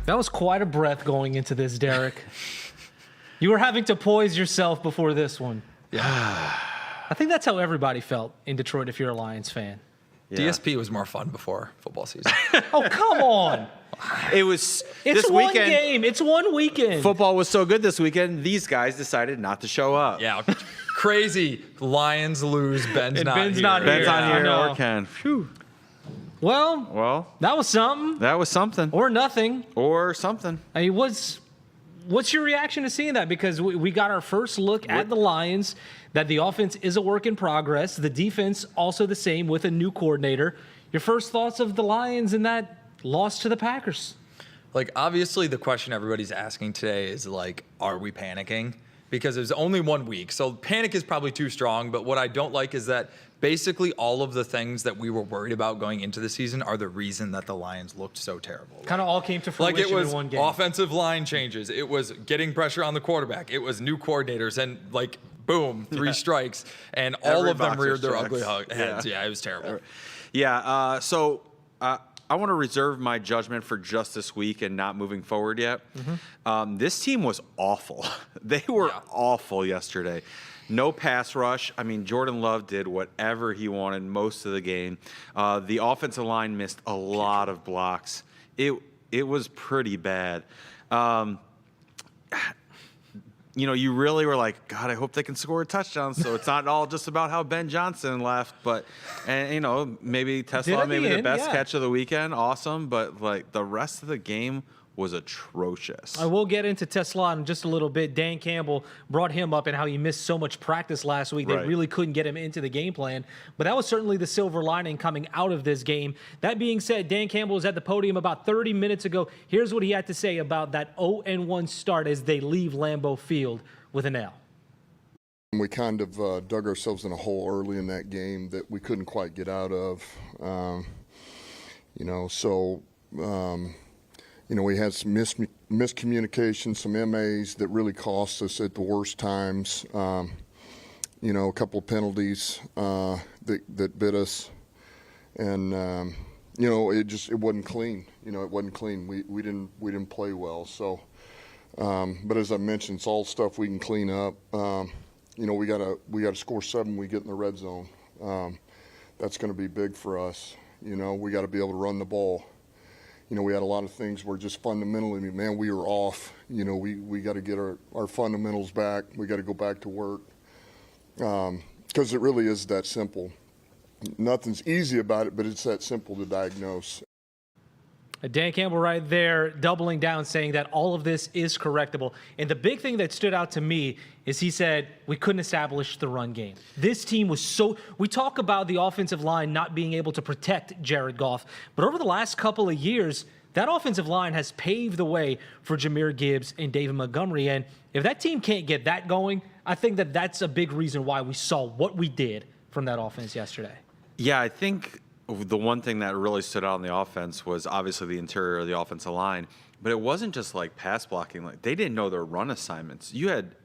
That was quite a breath going into this, Derek. You were having to poise yourself before this one. Yeah. I think that's how everybody felt in Detroit if you're a Lions fan. Yeah. DSP was more fun before football season. Oh, come on. It was It's this one weekend. game. It's one weekend. Football was so good this weekend. These guys decided not to show up. Yeah, crazy. Lions lose. Ben's And not Ben's here. not Ben's Yeah, on I here know. or Ken. Phew. Well, that was something. That was something. Or nothing. Or something. I mean, what's your reaction to seeing that? Because we got our first look at the Lions, that the offense is a work in progress. The defense also the same with a new coordinator. Your first thoughts of the Lions and that loss to the Packers? Like, obviously, the question everybody's asking today is, like, are we panicking? Because there's only 1 week. So panic is probably too strong. But what I don't like is that basically all of the things that we were worried about going into the season are the reason that the Lions looked so terrible. Kind of all came to fruition Like, it was in one game. offensive line changes. It was getting pressure on the quarterback. It was new coordinators. And, like, boom, 3 strikes. And all Every of them boxer reared their checks. ugly heads. Yeah, it was terrible. Yeah. So I want to reserve my judgment for just this week and not moving forward yet. This team was awful. They were awful yesterday. No pass rush. I mean, Jordan Love did whatever he wanted most of the game. The offensive line missed a lot of blocks. It was pretty bad. You know, you really were like, God, I hope they can score a touchdown. So it's not all just about how Ben Johnson left, but, and you know, maybe Tesla, maybe the best catch of the weekend, awesome. But like the rest of the game was atrocious. I will get into Tesla in just a little bit. Dan Campbell brought him up and how he missed so much practice last week. They really couldn't get him into the game plan. But that was certainly the silver lining coming out of this game. That being said, Dan Campbell was at the podium about 30 minutes ago. Here's what he had to say about that 0-1 start as they leave Lambeau Field with an L. We kind of dug ourselves in a hole early in that game that we couldn't quite get out of. We had some miscommunication, some MAs that really cost us at the worst times. A couple of penalties that bit us, and it wasn't clean. It wasn't clean. We didn't play well. So, but as I mentioned, it's all stuff we can clean up. We gotta score 7 when we get in the red zone. That's going to be big for us. We got to be able to run the ball. We had a lot of things where just fundamentally, man, we were off. We got to get our fundamentals back. We got to go back to work because it really is that simple. Nothing's easy about it, but it's that simple to diagnose. Dan Campbell right there doubling down, saying that all of this is correctable. And the big thing that stood out to me is he said we couldn't establish the run game. This team was we talk about the offensive line not being able to protect Jared Goff, but over the last couple of years, that offensive line has paved the way for Jahmyr Gibbs and David Montgomery. And if that team can't get that going, I think that that's a big reason why we saw what we did from that offense yesterday. Yeah, I think the one thing that really stood out on the offense was obviously the interior of the offensive line, but it wasn't just like pass blocking. Like they didn't know their run assignments. You had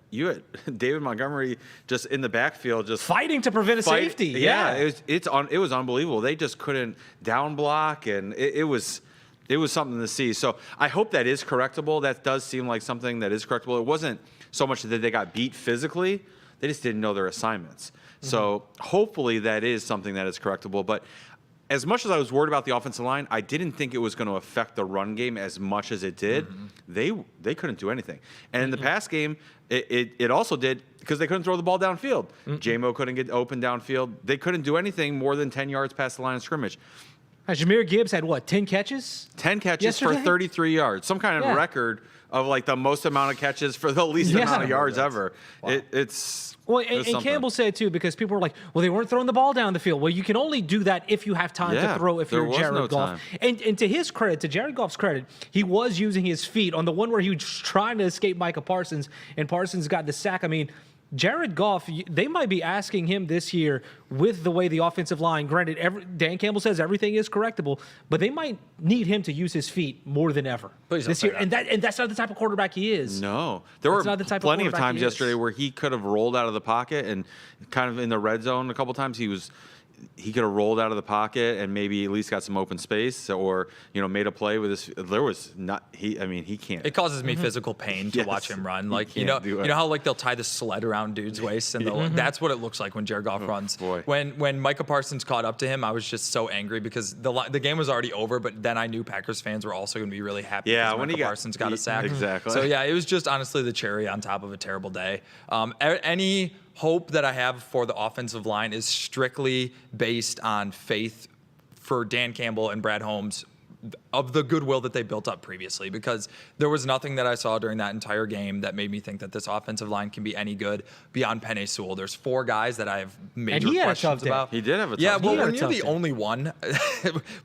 David Montgomery just in the backfield, just fighting to prevent a safety. Yeah, it was unbelievable. They just couldn't down block, and it was something to see. So I hope that is correctable. That does seem like something that is correctable. It wasn't so much that they got beat physically; they just didn't know their assignments. So hopefully that is something that is correctable. But as much as I was worried about the offensive line, I didn't think it was going to affect the run game as much as it did. They couldn't do anything. And in the pass game, it also did because they couldn't throw the ball downfield. J-Mo couldn't get open downfield. They couldn't do anything more than 10 yards past the line of scrimmage. Jahmyr Gibbs had 10 catches? 10 catches yesterday? for 33 yards. Some kind of record of like the most amount of catches for the least amount of yards ever. Wow. And Campbell said, too, because people were like, well, they weren't throwing the ball down the field. Well, you can only do that if you have time to throw if you're Jared Goff. And to his credit, to Jared Goff's credit, he was using his feet on the one where he was trying to escape Micah Parsons, and Parsons got the sack. I mean, Jared Goff, they might be asking him this year with the way the offensive line, granted, Dan Campbell says everything is correctable, but they might need him to use his feet more than ever this year. And that's not the type of quarterback he is. No. There were plenty of times yesterday where he could have rolled out of the pocket and kind of in the red zone a couple times. He was he could have rolled out of the pocket and maybe at least got some open space, or made a play with his. There was not he. I mean, he can't. It causes me physical pain to watch him run. Like you know how like they'll tie the sled around dude's waist, and that's what it looks like when Jared Goff runs. Boy. When Micah Parsons caught up to him, I was just so angry because the game was already over. But then I knew Packers fans were also going to be really happy. Yeah, when Parsons got a sack. Exactly. So yeah, it was just honestly the cherry on top of a terrible day. Any hope that I have for the offensive line is strictly based on faith for Dan Campbell and Brad Holmes of the goodwill that they built up previously, because there was nothing that I saw during that entire game that made me think that this offensive line can be any good beyond Penei Sewell. There's 4 guys that I have major questions about. He did have a tough Yeah, well, day. when you're the only one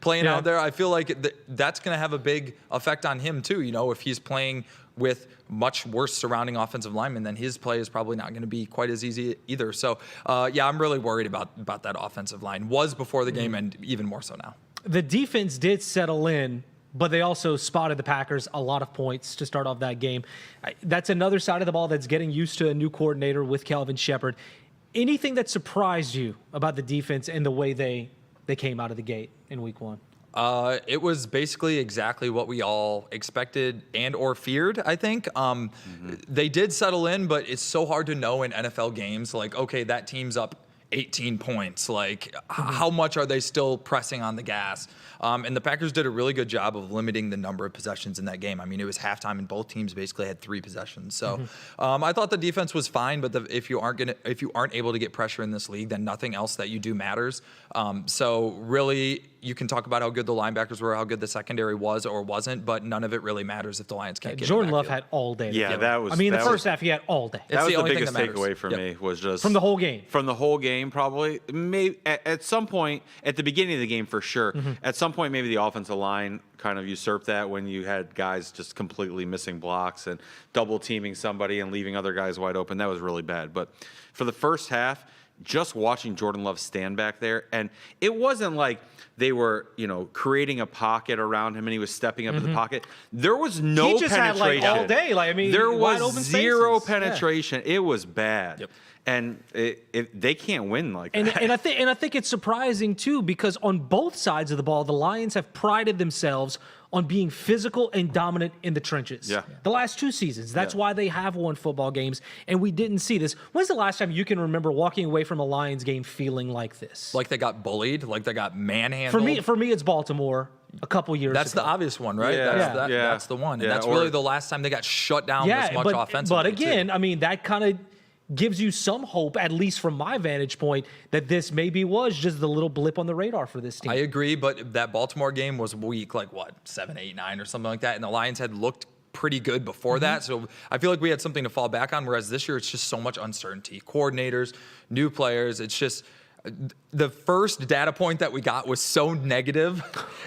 playing out there, I feel like that's going to have a big effect on him too. If he's playing with much worse surrounding offensive linemen, then his play is probably not going to be quite as easy either. So, I'm really worried about that offensive line. Was before the game and even more so now. The defense did settle in, but they also spotted the Packers a lot of points to start off that game. That's another side of the ball that's getting used to a new coordinator with Kelvin Shepard. Anything that surprised you about the defense and the way they came out of the gate in week 1? It was basically exactly what we all expected and or feared, I think. They did settle in, but it's so hard to know in NFL games. Like, okay, that team's up 18 points. Like, how much are they still pressing on the gas? And the Packers did a really good job of limiting the number of possessions in that game. I mean, it was halftime, and both teams basically had 3 possessions. So I thought the defense was fine, but if you aren't able to get pressure in this league, then nothing else that you do matters. So really, you can talk about how good the linebackers were, how good the secondary was or wasn't, but none of it really matters if the Lions can't get Jordan Love had all day. Yeah, that was. I mean, the first half he had all day. That was the only biggest thing that takeaway matters. for me was just From the whole game. From the whole game, probably. Maybe at some point at the beginning of the game for sure. At some point, maybe the offensive line kind of usurped that when you had guys just completely missing blocks and double teaming somebody and leaving other guys wide open. That was really bad. But for the first half, just watching Jordan Love stand back there, and it wasn't like they were, creating a pocket around him and he was stepping up in the pocket. There was no he just penetration. Had all day. There wide was open zero spaces. penetration. Yeah. It was bad. Yep. And they can't win like And that. I think it's surprising too, because on both sides of the ball, the Lions have prided themselves on being physical and dominant in the trenches. Yeah. The last 2 seasons. That's why they have won football games, and we didn't see this. When's the last time you can remember walking away from a Lions game feeling like this? Like they got bullied, like they got manhandled. For me, it's Baltimore a couple years That's ago. the obvious one, right? Yeah. That's the one. And Yeah, that's or- really the last time they got shut down this much offensively. But again, too. I mean, that kind of gives you some hope, at least from my vantage point, that this maybe was just the little blip on the radar for this team. I agree, but that Baltimore game was week 7, 8, 9 or something like that, and the Lions had looked pretty good before that. So I feel like we had something to fall back on, whereas this year it's just so much uncertainty. Coordinators, new players, it's just the first data point that we got was so negative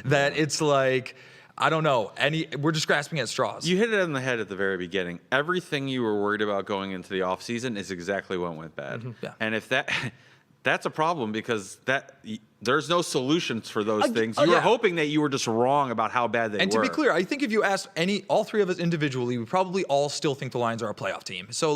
that it's like, I don't know. We're just grasping at straws. You hit it on the head at the very beginning. Everything you were worried about going into the offseason is exactly what went bad. Yeah. And if that's a problem, because there's no solutions for those things. You were hoping that you were just wrong about how bad they were. And to be clear, I think if you asked all 3 of us individually, we probably all still think the Lions are a playoff team. So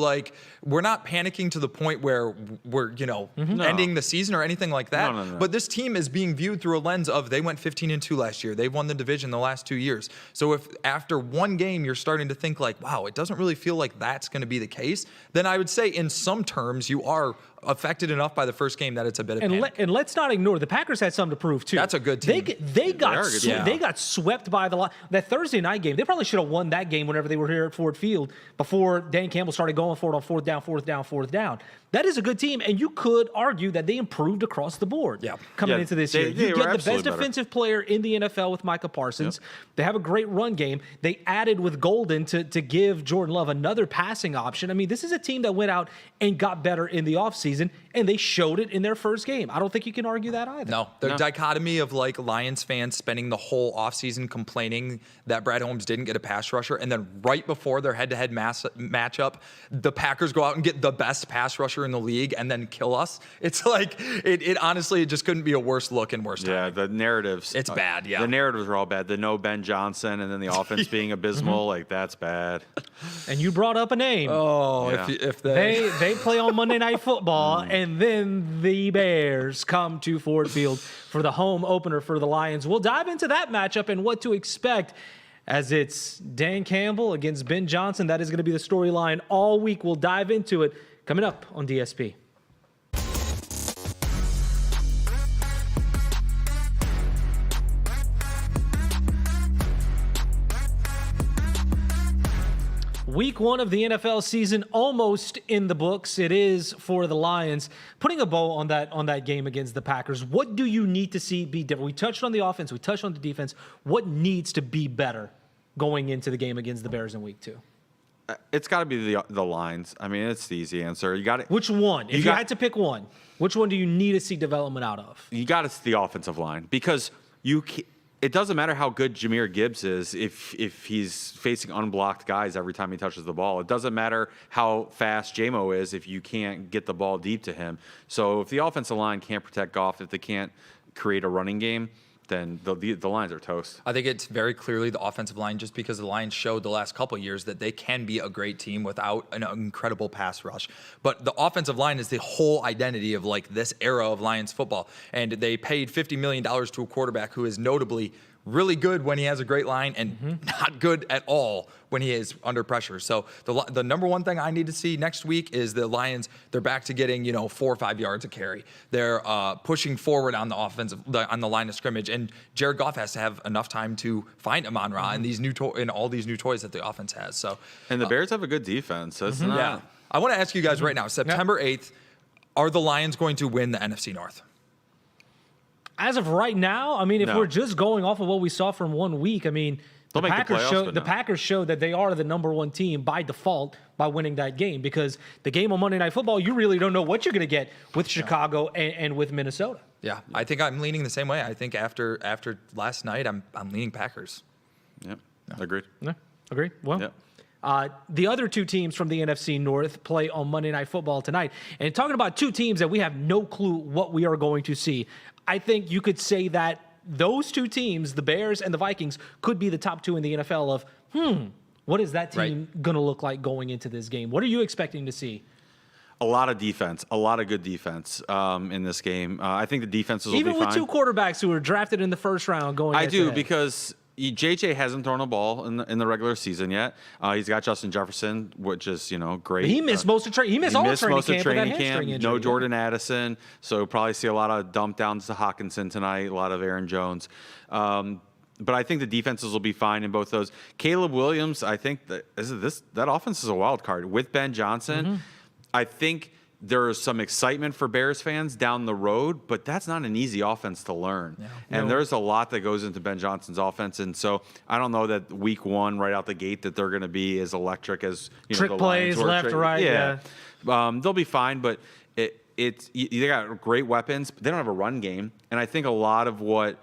we're not panicking to the point where we're, ending the season or anything like that. No. But this team is being viewed through a lens of they went 15-2 last year. They've won the division the last 2 years. So if after one game you're starting to think wow, it doesn't really feel like that's going to be the case, then I would say in some terms you are affected enough by the first game that it's a bit of panic. And let's not ignore the Packers had something to prove too. That's a good team. They got are a good team. they got swept by the that Thursday night game. They probably should have won that game whenever they were here at Ford Field before Dan Campbell started going for it on fourth down. That is a good team, and you could argue that they improved across the board coming into this year. They You were get the best absolutely better. defensive player in the NFL with Micah Parsons. They have a great run game. They added with Golden to give Jordan Love another passing option. I mean, this is a team that went out and got better in the offseason, and they showed it in their first game. I don't think you can argue that either. No, the dichotomy of Lions fans spending the whole offseason complaining that Brad Holmes didn't get a pass rusher, and then right before their head-to-head matchup, the Packers go out and get the best pass rusher in the league and then kill us. It's it honestly, it just couldn't be a worse look and worse time. Yeah, the narratives. It's bad, The narratives are all bad. The no Ben Johnson and then the offense being abysmal, that's bad. And you brought up a name. Oh, Yeah. if they They play on Monday Night Football, and and then the Bears come to Ford Field for the home opener for the Lions. We'll dive into that matchup and what to expect, as it's Dan Campbell against Ben Johnson. That is going to be the storyline all week. We'll dive into it coming up on DSP. Week 1 of the NFL season almost in the books. It is for the Lions. Putting a bow on that game against the Packers, what do you need to see be different? We touched on the offense. We touched on the defense. What needs to be better going into the game against the Bears in Week 2? It's got to be the lines. I mean, it's the easy answer. You got it. Which one? If you had to pick one, which one do you need to see development out of? You got to see the offensive line, because it doesn't matter how good Jahmyr Gibbs is if he's facing unblocked guys every time he touches the ball. It doesn't matter how fast J-Mo is if you can't get the ball deep to him. So if the offensive line can't protect Goff, if they can't create a running game, then the Lions are toast. I think it's very clearly the offensive line, just because the Lions showed the last couple of years that they can be a great team without an incredible pass rush. But the offensive line is the whole identity of like this era of Lions football. And they paid $50 million to a quarterback who is notably really good when he has a great line and not good at all when he is under pressure. So the number one thing I need to see next week is the Lions, they're back to getting, 4 or 5 yards a carry. They're pushing forward on the on the line of scrimmage, and Jared Goff has to have enough time to find Amon-Ra and all these new toys that the offense has. So and the Bears have a good defense. So it's not. Yeah. I want to ask you guys right now, September 8th, are the Lions going to win the NFC North? As of right now, I mean, if No. we're just going off of what we saw from 1 week, I mean, They'll make the playoffs, but no. Packers showed that they are the number one team by default by winning that game, because the game on Monday Night Football, you really don't know what you're going to get with Chicago and with Minnesota. Yeah, I think I'm leaning the same way. I think after last night, I'm leaning Packers. Yep. Agreed. Yeah, agreed. Well, Yep. the other two teams from the NFC North play on Monday Night Football tonight. And talking about two teams that we have no clue what we are going to see, I think you could say that those two teams, the Bears and the Vikings, could be the top two in the NFL of, what is that team going to look like going into this game? What are you expecting to see? A lot of defense, a lot of good defense in this game. I think the defenses will be fine. Even with two quarterbacks who were drafted in the first round going I do, head-to-head. because JJ hasn't thrown a ball in the regular season yet. He's got Justin Jefferson, which is great. He missed most of training. He missed all of training camp with that hamstring injury. No Jordan Addison, so we'll probably see a lot of dump downs to Hawkinson tonight. A lot of Aaron Jones. But I think the defenses will be fine in both those. Caleb Williams, I think that offense is a wild card with Ben Johnson. I think there's some excitement for Bears fans down the road, but that's not an easy offense to learn. Yeah. And there's a lot that goes into Ben Johnson's offense. And so I don't know that week 1 right out the gate that they're going to be as electric as trick the plays left, right. Yeah. They'll be fine, but they got great weapons, but they don't have a run game. And I think a lot of what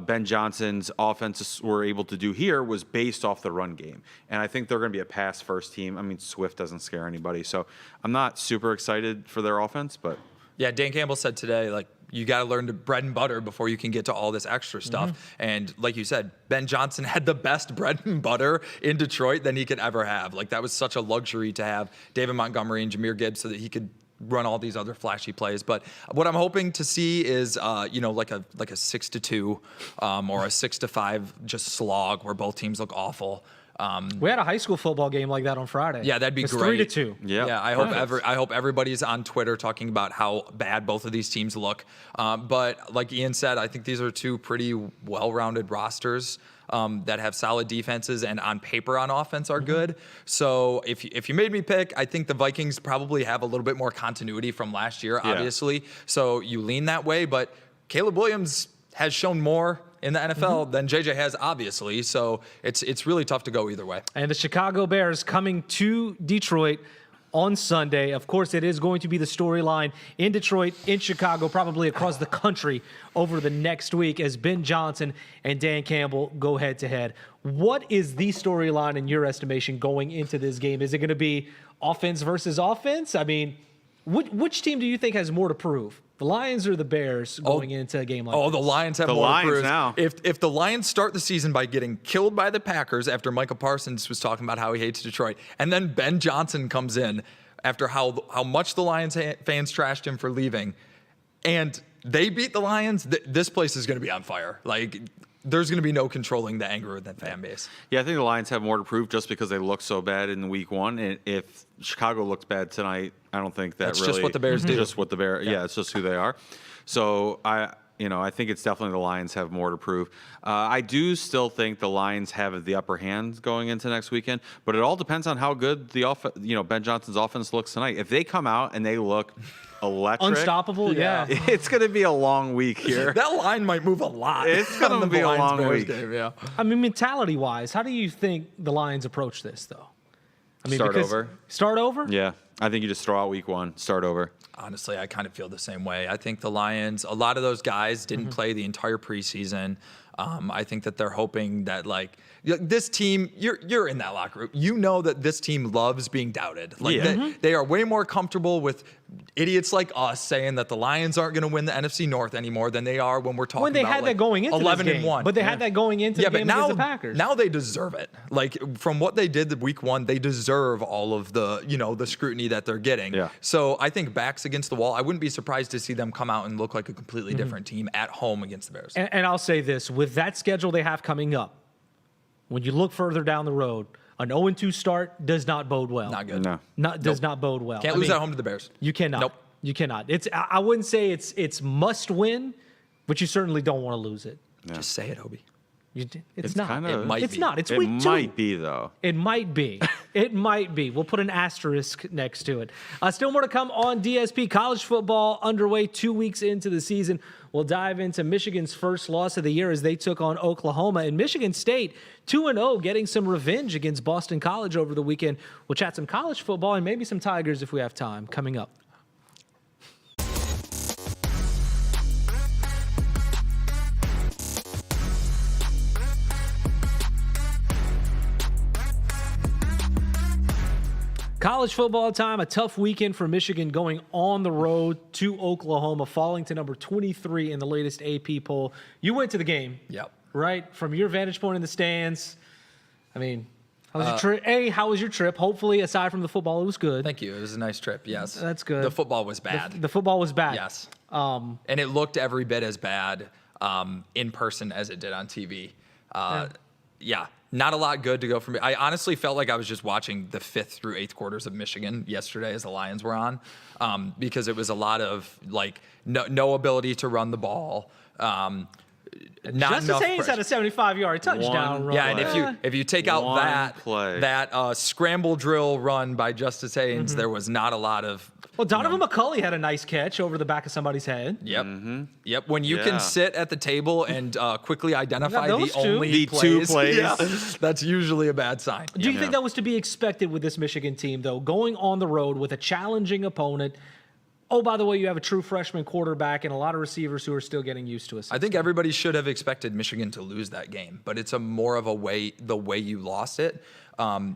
Ben Johnson's offenses were able to do here was based off the run game. And I think they're going to be a pass-first team. I mean, Swift doesn't scare anybody. So I'm not super excited for their offense, but... Yeah, Dan Campbell said today, you got to learn to bread and butter before you can get to all this extra stuff. And like you said, Ben Johnson had the best bread and butter in Detroit than he could ever have. That was such a luxury to have David Montgomery and Jahmyr Gibbs so that he could run all these other flashy plays. But what I'm hoping to see is, like a 6-2 or a 6-5 just slog where both teams look awful. We had a high school football game like that on Friday. Yeah, that'd be it's great. 3-2. Yeah. I hope everybody's on Twitter talking about how bad both of these teams look. But like Ian said, I think these are two pretty well-rounded rosters that have solid defenses and on paper on offense are good. So if you made me pick, I think the Vikings probably have a little bit more continuity from last year, obviously. So you lean that way. But Caleb Williams has shown more in the NFL than JJ has, obviously. So it's really tough to go either way. And the Chicago Bears coming to Detroit on Sunday. Of course, it is going to be the storyline in Detroit, in Chicago, probably across the country over the next week as Ben Johnson and Dan Campbell go head-to-head. What is the storyline in your estimation going into this game? Is it going to be offense versus offense? I mean, which team do you think has more to prove? The Lions or the Bears going into a game like this? The Lions have more to prove. Now. If the Lions start the season by getting killed by the Packers after Micah Parsons was talking about how he hates Detroit, and then Ben Johnson comes in after how much the Lions fans trashed him for leaving, and they beat the Lions, this place is going to be on fire. Like, there's going to be no controlling the anger of that fan base. Yeah, I think the Lions have more to prove just because they looked so bad in week 1. And if Chicago looks bad tonight, I don't think that's really just what the Bears do. Just what the Bears, yeah, it's just who they are. So I think it's definitely the Lions have more to prove. I do still think the Lions have the upper hand going into next weekend, but it all depends on how good Ben Johnson's offense looks tonight. If they come out and they look electric, unstoppable, yeah. It's going to be a long week here. That line might move a lot. It's going to be a long week. Game, yeah. I mean, mentality-wise, how do you think the Lions approach this, though? I mean, Start over. Start over? Yeah, I think you just throw out week 1, start over. Honestly, I kind of feel the same way. I think the Lions, a lot of those guys didn't play the entire preseason. I think that they're hoping that, like, this team, you're in that locker room. You know that this team loves being doubted. Like, they are way more comfortable with idiots like us saying that the Lions aren't going to win the NFC North anymore than they are when we're talking when they about had that going into 11-1. But they had that going into the game against the Packers. Now they deserve it. Like, from what they did the week 1, they deserve all of the, the scrutiny that they're getting. Yeah. So I think backs against the wall, I wouldn't be surprised to see them come out and look like a completely different team at home against the Bears. And I'll say this, with that schedule they have coming up, when you look further down the road, an 0-2 start does not bode well. Not good. No. Does not bode well. Can't lose at home to the Bears. You cannot. Nope. You cannot. I wouldn't say it's must win, but you certainly don't want to lose it. Yeah. Just say it, Obi. It's not. kinda- It might It's be. not. It's It week 2. might be, though. It might be. It might be. We'll put an asterisk next to it. Still more to come on DSP. College football underway 2 weeks into the season. We'll dive into Michigan's first loss of the year as they took on Oklahoma. And Michigan State, 2-0, getting some revenge against Boston College over the weekend. We'll chat some college football and maybe some Tigers if we have time coming up. College football time, a tough weekend for Michigan going on the road to Oklahoma, falling to number 23 in the latest AP poll. You went to the game, Yep. right? From your vantage point in the stands. I mean, how was your trip? How was your trip? Hopefully, aside from the football, it was good. Thank you. It was a nice trip. Yes. That's good. The football was bad. The football was bad. Yes. And it looked every bit as bad in person as it did on TV. Yeah. Not a lot good to go from. I honestly felt like I was just watching the 5th through 8th quarters of Michigan yesterday as the Lions were on, because it was a lot of like no ability to run the ball. Not Justice Haynes had a 75-yard touchdown run. Yeah, and if you take out that scramble drill run by Justice Haynes, there was not a lot of. Well, Donovan McCulley had a nice catch over the back of somebody's head. Yep. Yep. When you can sit at the table and quickly identify the two plays. Yeah, that's usually a bad sign. Do you think that was to be expected with this Michigan team, though, going on the road with a challenging opponent? Oh, by the way, you have a true freshman quarterback and a lot of receivers who are still getting used to it. I think everybody should have expected Michigan to lose that game, but it's more of the way you lost it.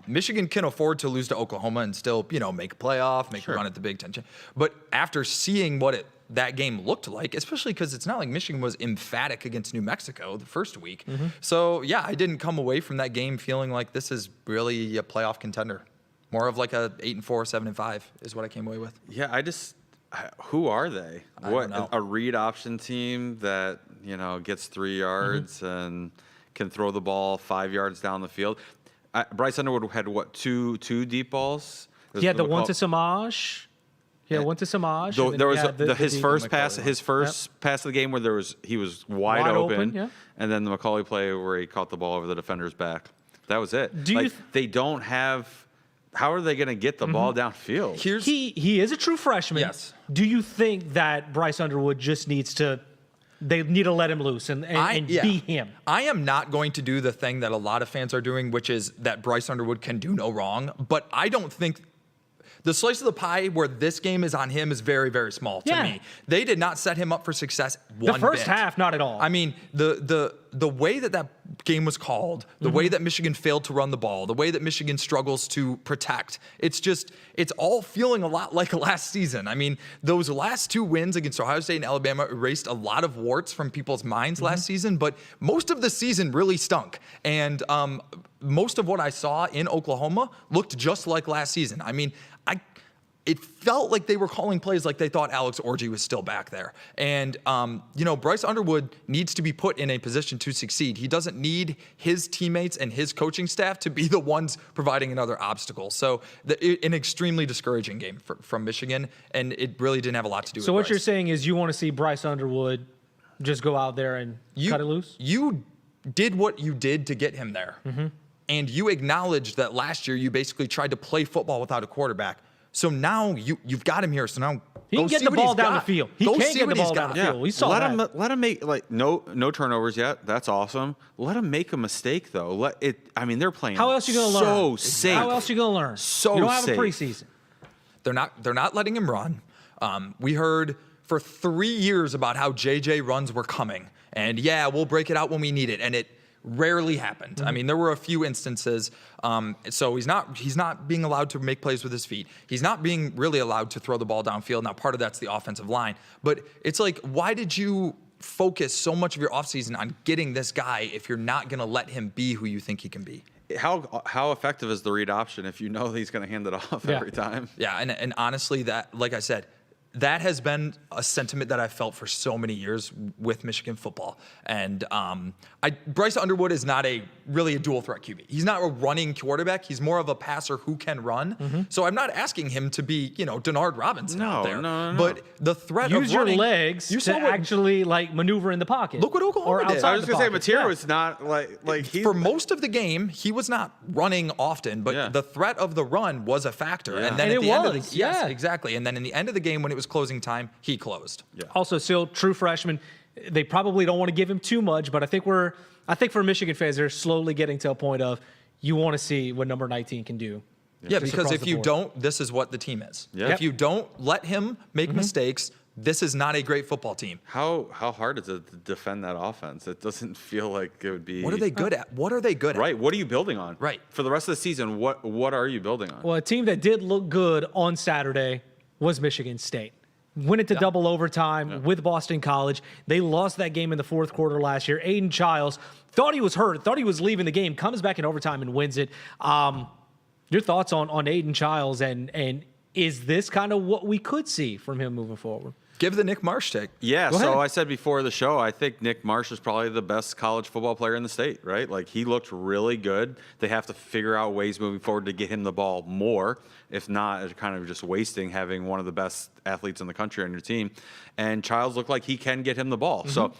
Michigan can afford to lose to Oklahoma and still, make a playoff, make a run at the Big Ten. But after seeing what that game looked like, especially because it's not like Michigan was emphatic against New Mexico the first week. So, yeah, I didn't come away from that game feeling like this is really a playoff contender. More of like a 8-4, 7-5 is what I came away with. Yeah, who are they? I don't know. A read option team that, gets 3 yards and can throw the ball 5 yards down the field. Bryce Underwood had two deep balls. He had the one to Samaj. Yeah, one to Samaj. There was his first pass pass of the game where he was wide open, yeah. And then the McCulley play where he caught the ball over the defender's back. That was it. They don't have. How are they going to get the ball downfield? He is a true freshman. Yes. Do you think that Bryce Underwood just needs to? They need to let him loose and be him. I am not going to do the thing that a lot of fans are doing, which is that Bryce Underwood can do no wrong. But I don't think the slice of the pie where this game is on him is very, very small to me. They did not set him up for success one bit. The first half, not at all. I mean, the way that game was called, the way that Michigan failed to run the ball, the way that Michigan struggles to protect, it's all feeling a lot like last season. I mean, those last 2 wins against Ohio State and Alabama erased a lot of warts from people's minds last season, but most of the season really stunk. And most of what I saw in Oklahoma looked just like last season. I mean, it felt like they were calling plays like they thought Alex Orji was still back there. And, Bryce Underwood needs to be put in a position to succeed. He doesn't need his teammates and his coaching staff to be the ones providing another obstacle. So an extremely discouraging game from Michigan, and it really didn't have a lot to do with So what Bryce. you're saying is you want to see Bryce Underwood just go out there and cut it loose? You did what you did to get him there. And you acknowledged that last year you basically tried to play football without a quarterback. So now you've got him here. So now he can get the ball down the field. He can get the ball down the field. We saw that. Let him make no turnovers yet. That's awesome. Let him make a mistake though. They're playing. How else are you going to learn? So safe. How else are you going to learn? So you don't have safe. a preseason. They're not letting him run. We heard for 3 years about how JJ runs were coming, and we'll break it out when we need it, and it rarely happened. I mean, there were a few instances. So he's not being allowed to make plays with his feet. He's not being really allowed to throw the ball downfield. Now, part of that's the offensive line. But it's like, why did you focus so much of your offseason on getting this guy if you're not going to let him be who you think he can be? How effective is the read option if you know he's going to hand it off every time? Yeah, and honestly, that, like I said, that has been a sentiment that I've felt for so many years with Michigan football. And Bryce Underwood is not really a dual threat QB. He's not a running quarterback. He's more of a passer who can run. So I'm not asking him to be, Denard Robinson out there. No. But the threat of your running, legs to actually maneuver in the pocket. Look what Oklahoma did. I was going to say, Mateer was not for most of the game, he was not running often, but the threat of the run was a factor. Yeah. And then And at it the end of was, the yes, exactly. And then in the end of the game when it was closing time, he closed. Yeah. Also, still true freshman. They probably don't want to give him too much, but I think for Michigan fans, they're slowly getting to a point of you want to see what number 19 can do. Yeah, because if you don't, this is what the team is. Yeah. If you don't let him make mistakes, this is not a great football team. How hard is it to defend that offense? It doesn't feel like it would be. What are they good at? What are they good at? Right. What are you building on? Right. For the rest of the season, what are you building on? Well, a team that did look good on Saturday was Michigan State. Went into double overtime with Boston College. They lost that game in the fourth quarter last year. Aiden Childs thought he was hurt, thought he was leaving the game, comes back in overtime and wins it. Your thoughts on Aiden Childs, and is this kind of what we could see from him moving forward? Give the Nick Marsh take. Yeah, Go ahead. so I said before the show, I think Nick Marsh is probably the best college football player in the state, right? Like, he looked really good. They have to figure out ways moving forward to get him the ball more. If not, it's kind of just wasting having one of the best athletes in the country on your team. And Childs looked like he can get him the ball. So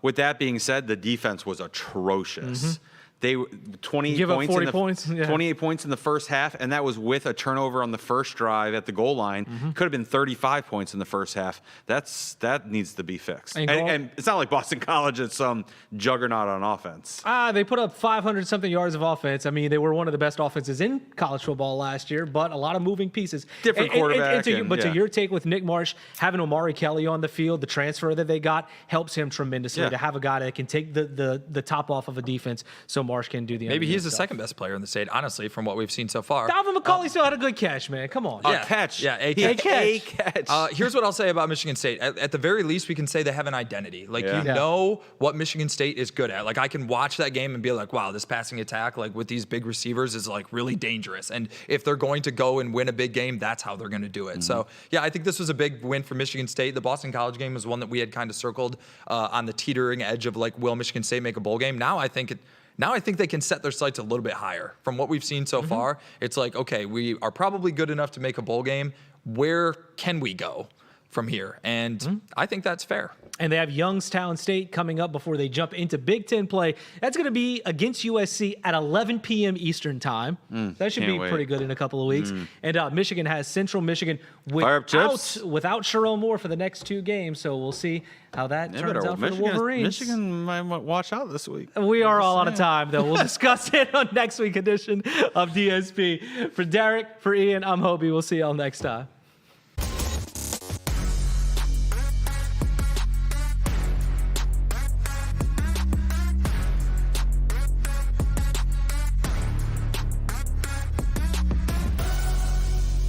with that being said, the defense was atrocious. They 28 points, 40 points? Yeah. 28 points in the first half, and that was with a turnover on the first drive at the goal line. Could have been 35 points in the first half. That needs to be fixed. And it's not like Boston College is some juggernaut on offense. They put up 500-something yards of offense. I mean, they were one of the best offenses in college football last year, but a lot of moving pieces. Different quarterback. To your take with Nick Marsh, having Omari Kelly on the field, the transfer that they got helps him tremendously to have a guy that can take the top off of a defense. So Marsh can do the Maybe he's the stuff. second best player in the state, honestly, from what we've seen so far. Dalvin McCauley still had a good catch, man. Come on. A catch. Yeah, a He catch. had a catch. Here's what I'll say about Michigan State. At the very least, we can say they have an identity. Like, you know what Michigan State is good at. Like, I can watch that game and be like, wow, this passing attack, like, with these big receivers is, like, really dangerous. And if they're going to go and win a big game, that's how they're going to do it. So, yeah, I think this was a big win for Michigan State. The Boston College game was one that we had kind of circled on the teetering edge of, like, will Michigan State make a bowl game? Now I think they can set their sights a little bit higher. From what we've seen so far, it's like, okay, we are probably good enough to make a bowl game. Where can we go from here? And I think that's fair. And they have Youngstown State coming up before they jump into Big Ten play. That's going to be against USC at 11 p.m. Eastern time. That should be pretty good in a couple of weeks. And Michigan has Central Michigan without Sherrone Moore for the next two games. So we'll see how that turns out for the Wolverines. Michigan might watch out this week. We are all out of time, though. We'll discuss it on next week's edition of DSP. For Derek, for Ian, I'm Hobie. We'll see y'all next time.